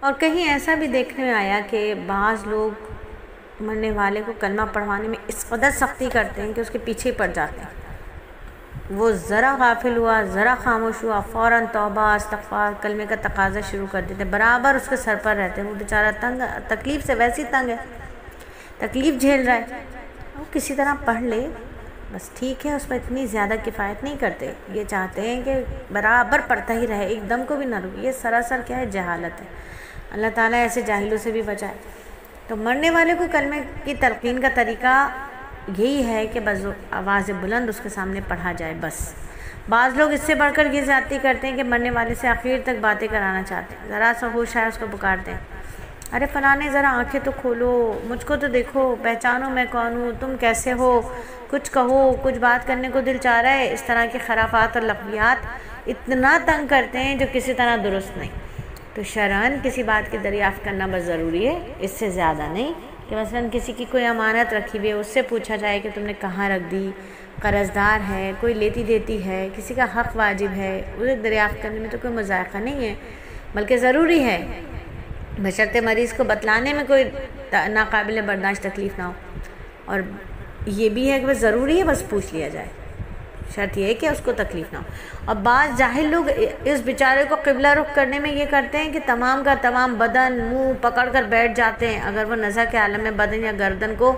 और कहीं ऐसा भी देखने में आया कि बाज़ लोग मरने वाले को कलमा पढ़वाने में इस कदर सख्ती करते हैं कि उसके पीछे ही पड़ जाते हैं। वो ज़रा गाफिल हुआ, ज़रा खामोश हुआ, फ़ौरन तौबा इस्तग़फ़ार कलमे का तकाज़ा शुरू कर देते हैं, बराबर उसके सर पर रहते हैं। वो बेचारा तंग, तकलीफ़ से वैसे ही तंग है, तकलीफ़ झेल रहा है, वो किसी तरह पढ़ ले बस ठीक है। उस पर इतनी ज़्यादा किफ़ायत नहीं करते, ये चाहते हैं कि बराबर पढ़ता ही रहे, एकदम को भी ना रुके। ये सरासर क्या है, जहालत है। अल्लाह ताला ऐसे जाहिलों से भी बचाए। तो मरने वाले को कलमे की तलक़ीन का तरीक़ा यही है कि बस आवाज़ बुलंद उसके सामने पढ़ा जाए बस। बाज़ लोग इससे बढ़कर ये ज़्यादती करते हैं कि मरने वाले से आखिर तक बातें कराना चाहते हैं। ज़रा सा होश आए उसको पुकारते हैं, अरे फलाने ज़रा आंखें तो खोलो, मुझको तो देखो, पहचानो मैं कौन हूँ, तुम कैसे हो, कुछ कहो, कुछ बात करने को दिल चाह रहा है। इस तरह के खराफात और लफ़्ज़ियात इतना तंग करते हैं जो किसी तरह दुरुस्त नहीं। तो शरअन किसी बात की दरियाफ़्त करना बस ज़रूरी है, इससे ज़्यादा नहीं। कि मसलन किसी की कोई अमानत रखी हुई है, उससे पूछा जाए कि तुमने कहाँ रख दी, कर्ज़दार है, कोई लेती देती है, किसी का हक़ वाजिब है, उसे दरियाफ़्त करने में तो कोई मज़ाक़ा नहीं है, बल्कि ज़रूरी है, बशर्ते मरीज़ को बतलाने में कोई नाकाबिल बर्दाश्त तकलीफ़ ना हो। और ये भी है कि बस ज़रूरी है, बस पूछ लिया जाए, शर्त यह है कि उसको तकलीफ़ ना हो। और बाज़ जाहिल लोग इस बेचारे को क़िबला रुख करने में ये करते हैं कि तमाम का तमाम बदन मुंह पकड़ कर बैठ जाते हैं। अगर वो नज़र के आलम में बदन या गर्दन को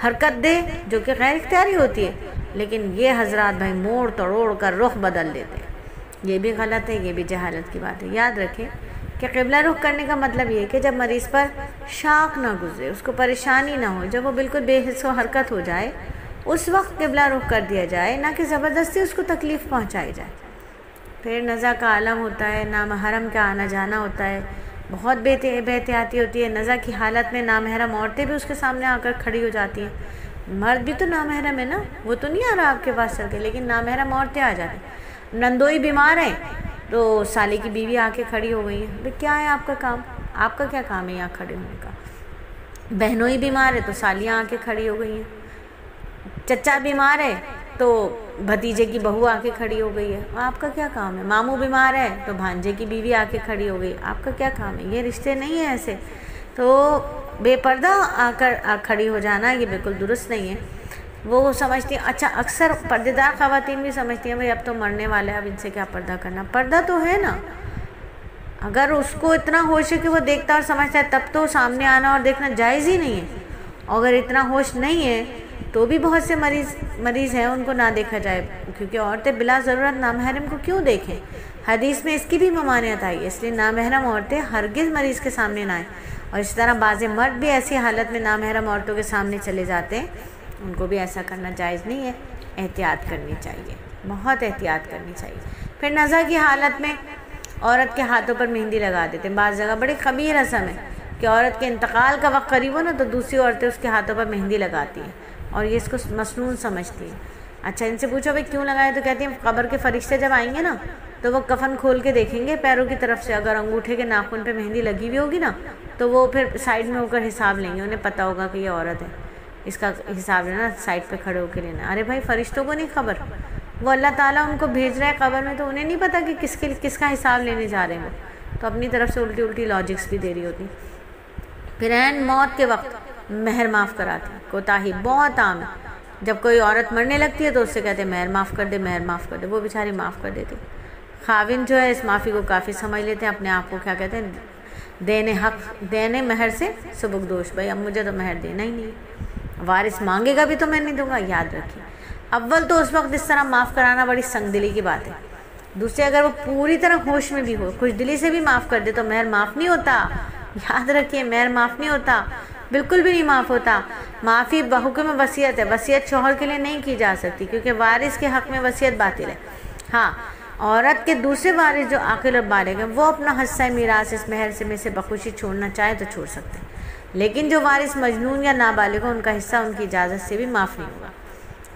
हरकत दे, जो कि गैर इख्तियारी होती है, लेकिन ये हजरात भाई मोड़ तोड़ कर रुख बदल देते हैं। ये भी गलत है, ये भी जहालत की बात है। याद रखें कि क़िबला रुख करने का मतलब ये है कि जब मरीज़ पर शाक ना गुजरे, उसको परेशानी ना हो, जब वो बिल्कुल बेहिस हरकत हो जाए, उस वक्त क़िबला रुख कर दिया जाए, ना कि ज़बरदस्ती उसको तकलीफ़ पहुंचाई जाए। फिर नज़ा का आलम होता है, नामहरम का आना जाना होता है, बहुत बेहतियाती होती है। नज़ा की हालत में नामहरम औरतें भी उसके सामने आकर खड़ी हो जाती हैं। मर्द भी तो नामहरम है ना, वो तो नहीं आ रहा आपके पास चल के, लेकिन नामहरम औरतें आ जाती हैं। नंदोई बीमार है तो साली की बीवी आके खड़ी हो गई है, क्या है आपका काम, आपका क्या काम है यहाँ खड़े होने का। बहनोई बीमार है तो सालियाँ आके खड़ी हो गई हैं। चचा बीमार है तो भतीजे की बहू आके खड़ी हो गई है, आपका क्या काम है। मामू बीमार है तो भांजे की बीवी आके खड़ी हो गई, आपका क्या काम है। ये रिश्ते नहीं है ऐसे। तो बेपर्दा आकर खड़ी हो जाना ये बिल्कुल दुरुस्त नहीं है। वो समझती हैं, अच्छा अक्सर पर्देदार ख़वातीन भी समझती हैं भाई अब तो मरने वाला है, अब इनसे क्या पर्दा करना। पर्दा तो है ना, अगर उसको इतना होश है कि वो देखता और समझता है, तब तो सामने आना और देखना जायज़ ही नहीं है। अगर इतना होश नहीं है तो भी बहुत से मरीज़ हैं, उनको ना देखा जाए, क्योंकि औरतें बिला ज़रूरत नामहरम को क्यों देखें। हदीस में इसकी भी ममानियत आई है, इसलिए नामहरम औरतें हरगिज़ मरीज़ के सामने ना आएँ। और इस तरह बाज़ मर्द भी ऐसी हालत में नामहरम औरतों के सामने चले जाते हैं, उनको भी ऐसा करना जायज़ नहीं है। एहतियात करनी चाहिए, बहुत एहतियात करनी चाहिए। फिर नज़ा की हालत में औरत के हाथों पर मेहंदी लगा देते हैं। बाज़ जगह बड़ी ख़बीर रस्म है कि औरत के इंतकाल का वक्त करीब हो ना, तो दूसरी औरतें उसके हाथों पर मेहंदी लगाती हैं और ये इसको मसनून समझती हैं। अच्छा इनसे पूछो भाई क्यों लगाए, तो कहती हैं कब्र के फरिश्ते जब आएंगे ना, तो वो कफन खोल के देखेंगे पैरों की तरफ से, अगर अंगूठे के नाखून पे मेहंदी लगी हुई होगी ना, तो वो फिर साइड में होकर हिसाब लेंगे। उन्हें पता होगा कि ये औरत है, इसका हिसाब लेना साइड पे खड़े होकर लेना। अरे भाई फरिश्तों को नहीं खबर, वो अल्लाह ताला उनको भेज रहा है कब्र में, तो उन्हें नहीं पता कि किसका हिसाब लेने जा रहे हैं वो, तो अपनी तरफ से उल्टी उल्टी लॉजिक्स भी दे रही होती। फिर ऐन मौत के वक्त महर माफ़ कराती, कोताही बहुत आम है। जब कोई औरत मरने लगती है तो उससे कहते हैं महर माफ़ कर दे, महर माफ़ कर दे, वो बेचारी माफ़ कर देती। खाविन जो है इस माफ़ी को काफ़ी समझ लेते हैं, अपने आप को क्या कहते हैं, देने महर से सबकदोश, भाई अब मुझे तो महर देना ही नहीं, वारिस मांगेगा भी तो मैं नहीं दूंगा। याद रखिए, अव्वल तो उस वक्त इस तरह माफ़ कराना बड़ी संगदिली की बात है। दूसरे अगर वो पूरी तरह होश में भी हो, खुश दिली से भी माफ़ कर दे तो महर माफ़ नहीं होता। याद रखिए, महर माफ़ नहीं होता, बिल्कुल भी नहीं माफ़ होता। माफ़ी बहुकुम वसीयत है, वसीयत शौहर के लिए नहीं की जा सकती, क्योंकि वारिस के हक़ में वसीयत बातिल है। हाँ, औरत के दूसरे वारिस जो आकिल और बालिग हैं, वो अपना हिस्सा मीरास इस महर से में से बखुशी छोड़ना चाहे तो छोड़ सकते हैं, लेकिन जो वारिस मजनून या नाबालिग हो, उनका हिस्सा उनकी इजाज़त से भी माफ़ नहीं होगा।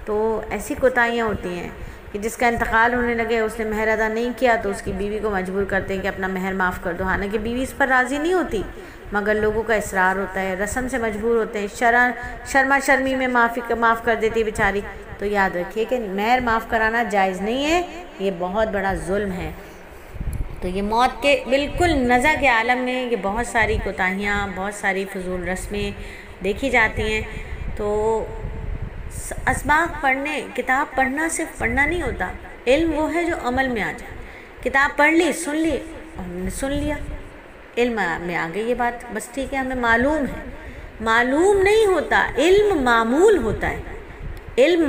तो ऐसी कोताहियाँ होती हैं कि जिसका इंतकाल होने लगे, उसने महर अदा नहीं किया तो उसकी बीवी को मजबूर करते हैं कि अपना महर माफ़ कर दो। हालांकि बीवी इस पर राज़ी नहीं होती, मगर लोगों का इसरार होता है, रस्म से मजबूर होते हैं, शर्मा शर्मी में माफ़ कर देती है बेचारी। तो याद रखिए कि महर माफ़ कराना जायज़ नहीं है, ये बहुत बड़ा जुल्म है। तो ये मौत के बिल्कुल नज़ा के आलम में ये बहुत सारी कोताहियाँ, बहुत सारी फजूल रस्में देखी जाती हैं। तो असबाक पढ़ने, किताब पढ़ना सिर्फ पढ़ना नहीं होता, इल्म वो है जो अमल में आ जाए। किताब पढ़ ली, सुन ली, हमने सुन लिया, इल्म में आ गई ये बात, बस ठीक है, हमें मालूम है। मालूम नहीं होता, इल्म मामूल होता है। इल्म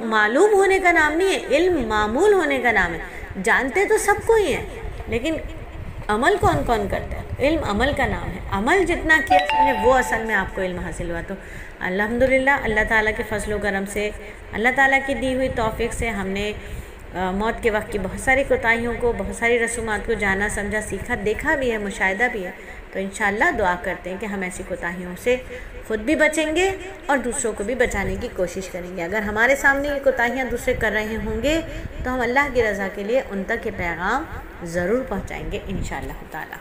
मालूम होने का नाम नहीं है, इल्म मामूल होने का नाम है। जानते तो सबको ही है, लेकिन अमल कौन कौन करता है? इल्म अमल का नाम है। अमल जितना किया समझे वो असल में आपको इल्म हासिल हुआ। तो अल्हम्दुलिल्लाह अल्लाह ताला के फजल करम से, अल्लाह ताला की दी हुई तौफीक से हमने मौत के वक्त की बहुत सारी कोताहियों को, बहुत सारी रसूमात को जाना, समझा, सीखा, देखा भी है, मुशाहिदा भी है। तो इंशाअल्लाह दुआ करते हैं कि हम ऐसी कोताहियों से ख़ुद भी बचेंगे और दूसरों को भी बचाने की कोशिश करेंगे। अगर हमारे सामने ये कोताहियाँ दूसरे कर रहे होंगे तो हम अल्लाह की रज़ा के लिए उन तक ये पैगाम ज़रूर पहुँचाएँगे इंशाअल्लाह ताला।